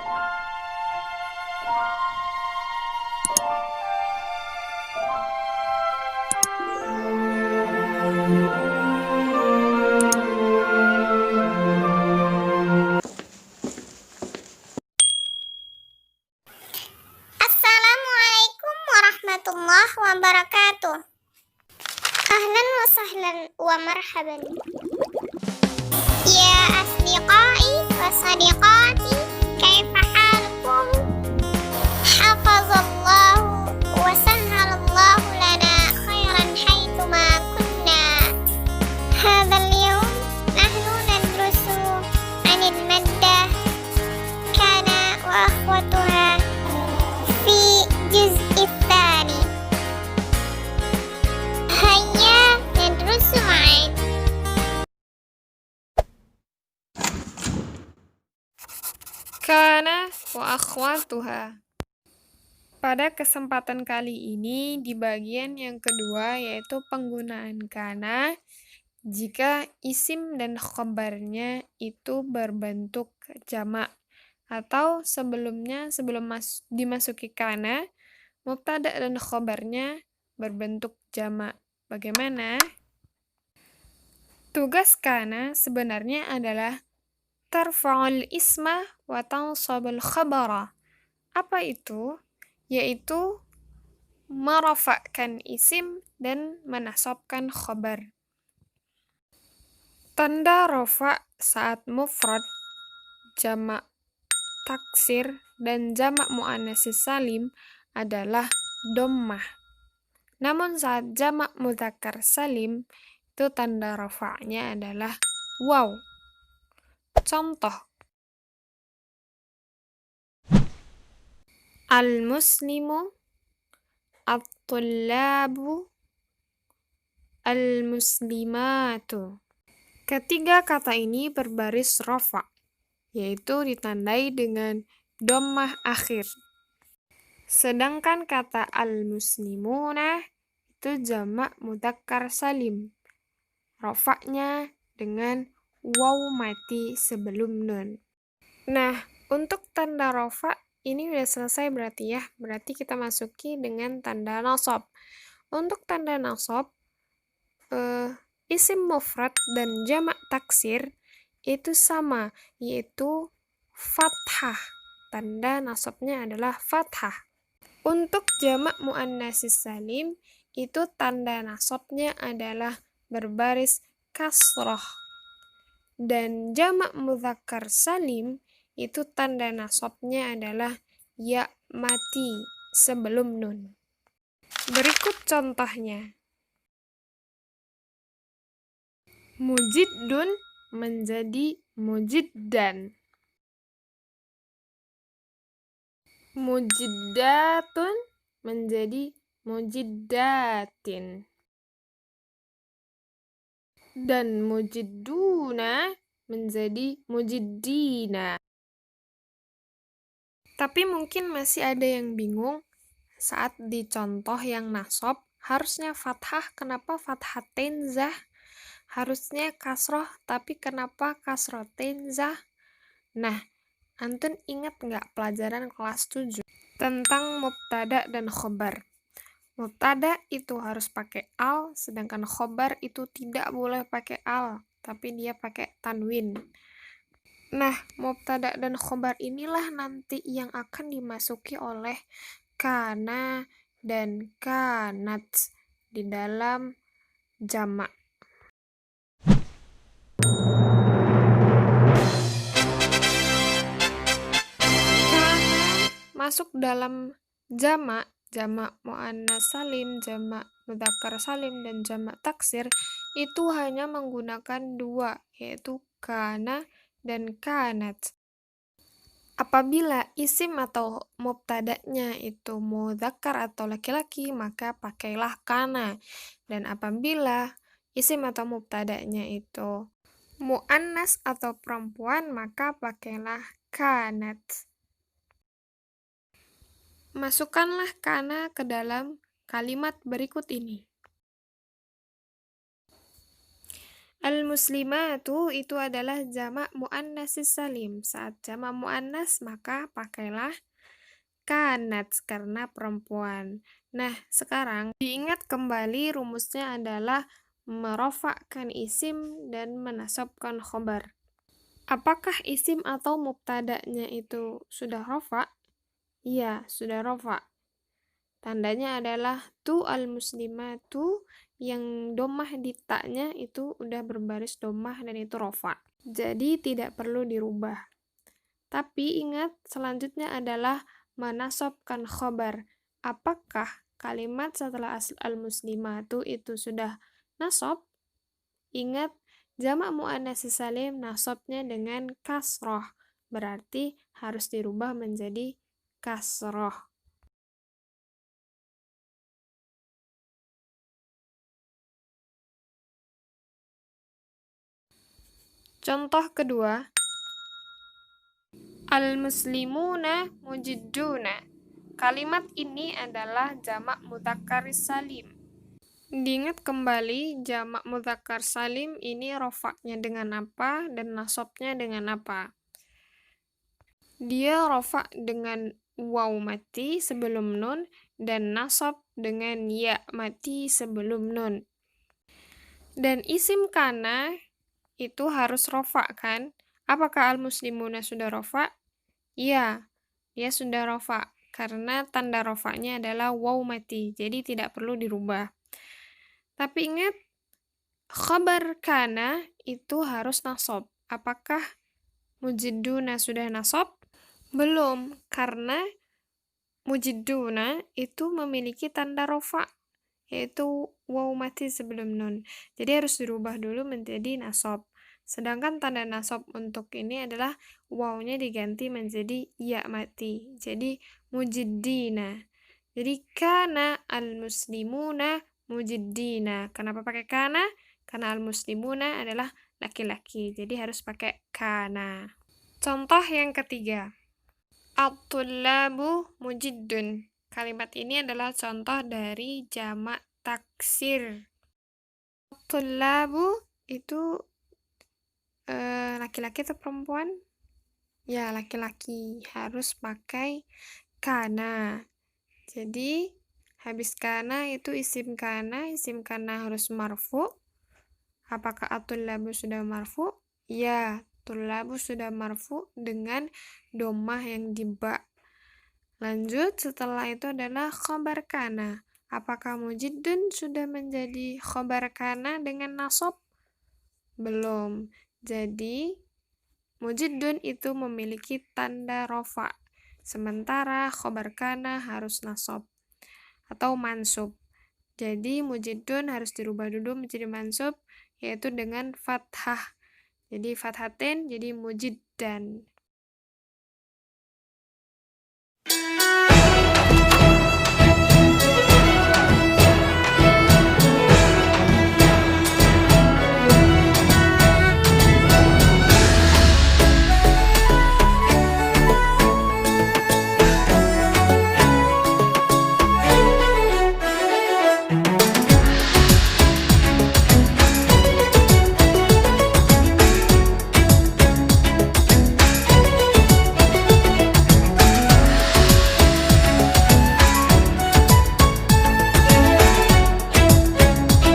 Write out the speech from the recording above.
Assalamualaikum warahmatullahi wabarakatuh. Ahlan wa sahlan wa marhaban. Ya asdiqai wa sadiqati, kaifa halukum? Hafazallahu wa sahhalallahu lana khairan haitsuma kunna. Hadzal yawm nahnu nadrusu 'anil maddah kana wa akhwatuha fi juz'i tsani. Hayya nadrusu ma'an. Kana wa akhwatuha. Pada kesempatan kali ini di bagian yang kedua yaitu penggunaan kana jika isim dan khobarnya itu berbentuk jamak atau sebelum dimasuki kana mubtada dan khobarnya berbentuk jamak. Bagaimana? Tugas kana sebenarnya adalah tarfa'ul isma wa tansabul khabara. Apa itu? Yaitu merafa'kan isim dan menasabkan khobar. Tanda rafa' saat mufrad, jamak taksir, dan jamak muannatsis salim adalah dhammah. Namun saat jamak mudzakkar salim, itu tanda rafa'nya adalah waw. Contoh, al-muslimu, at-tullabu, al-muslimatu. Ketiga kata ini berbaris rafa', yaitu ditandai dengan dhammah akhir. Sedangkan kata al-muslimuna itu jamak mudzakkar salim. Rafa'nya dengan waw mati sebelum nun. Nah, untuk tanda rafa' ini udah selesai berarti ya. Berarti kita masuki dengan tanda nasab. Untuk tanda nasab, isim mufrad dan jamak taksir itu sama, yaitu fathah. Tanda nasabnya adalah fathah. Untuk jamak muannatsis salim, itu tanda nasabnya adalah berbaris kasrah. Dan jamak mudzakkar salim, itu tanda nasabnya adalah ya mati sebelum nun. Berikut contohnya. Mujiddun menjadi mujiddan. Mujiddatun menjadi mujiddatin. Dan mujidduna menjadi mujiddina. Tapi mungkin masih ada yang bingung saat dicontoh yang nasab, harusnya fathah, kenapa fathatain zah? Harusnya kasroh, tapi kenapa kasrotain zah? Nah, Antun ingat nggak pelajaran kelas 7 tentang mubtada dan khobar? Mubtada itu harus pakai al, sedangkan khobar itu tidak boleh pakai al, tapi dia pakai tanwin. Nah, mubtada dan khobar inilah nanti yang akan dimasuki oleh kana dan kanat di dalam jamak. Kana masuk dalam jamak muannats salim, jamak mudzakkar salim, dan jamak taksir itu hanya menggunakan dua, yaitu kana dan kanat. Apabila isim atau mubtada'nya itu mudzakkar atau laki-laki, maka pakailah kana. Dan apabila isim atau mubtada'nya itu muannas atau perempuan, maka pakailah kanat. Masukkanlah kana ke dalam kalimat berikut ini. Al-muslimatu itu adalah jamak muannatsis salim. Saat jamak muannas maka pakailah kanat karena perempuan. Nah, sekarang diingat kembali rumusnya adalah merofakkan isim dan menasabkan khobar. Apakah isim atau mubtada'nya itu sudah rofa? Iya, sudah rofa. Tandanya adalah tu al-muslimatu, yang domah di taknya itu udah berbaris domah dan itu rofa. Jadi tidak perlu dirubah. Tapi ingat, selanjutnya adalah menasabkan khobar. Apakah kalimat setelah al-muslimatu itu sudah nasab? Ingat, jamak muannats salim nasabnya dengan kasroh. Berarti harus dirubah menjadi kasroh. Contoh kedua, al-muslimuna mujidduna. Kalimat ini adalah jamak mudzakkar salim. Diingat kembali, jamak mudzakkar salim ini rofaknya dengan apa dan nasabnya dengan apa. Dia rofak dengan waw mati sebelum nun dan nasab dengan ya mati sebelum nun. Dan isim kana itu harus rofak kan? Apakah al-muslimuna sudah rofak? Iya, dia sudah rofak karena tanda rofaknya adalah waw mati, jadi tidak perlu dirubah. Tapi ingat, khabar kana itu harus nasab. Apakah mujidduna sudah nasab? Belum, karena mujidduna itu memiliki tanda rofa, yaitu waw mati sebelum nun. Jadi harus dirubah dulu menjadi nasab. Sedangkan tanda nasab untuk ini adalah wawnya diganti menjadi ya mati. Jadi mujiddina. Jadi kana al-muslimuna mujiddina. Kenapa pakai kana? Karena al-muslimuna adalah laki-laki. Jadi harus pakai kana. Contoh yang ketiga. At-tullabu mujiddun. Kalimat ini adalah contoh dari jamak taksir. At-tullabu itu laki-laki atau perempuan? Ya, laki-laki. Harus pakai kana. Jadi, habis kana itu isim kana harus marfu. Apakah at-tullabu sudah marfu? Ya, tullabu sudah marfu dengan domah yang di ba. Lanjut, setelah itu adalah khobar kana. Apakah mujiddun sudah menjadi khobar kana dengan nasab? Belum. Jadi, mujiddun itu memiliki tanda rofa. Sementara khobar kana harus nasab atau mansub. Jadi, mujiddun harus dirubah dulu menjadi mansub, yaitu dengan fathah. Jadi, fathatin jadi mujiddan.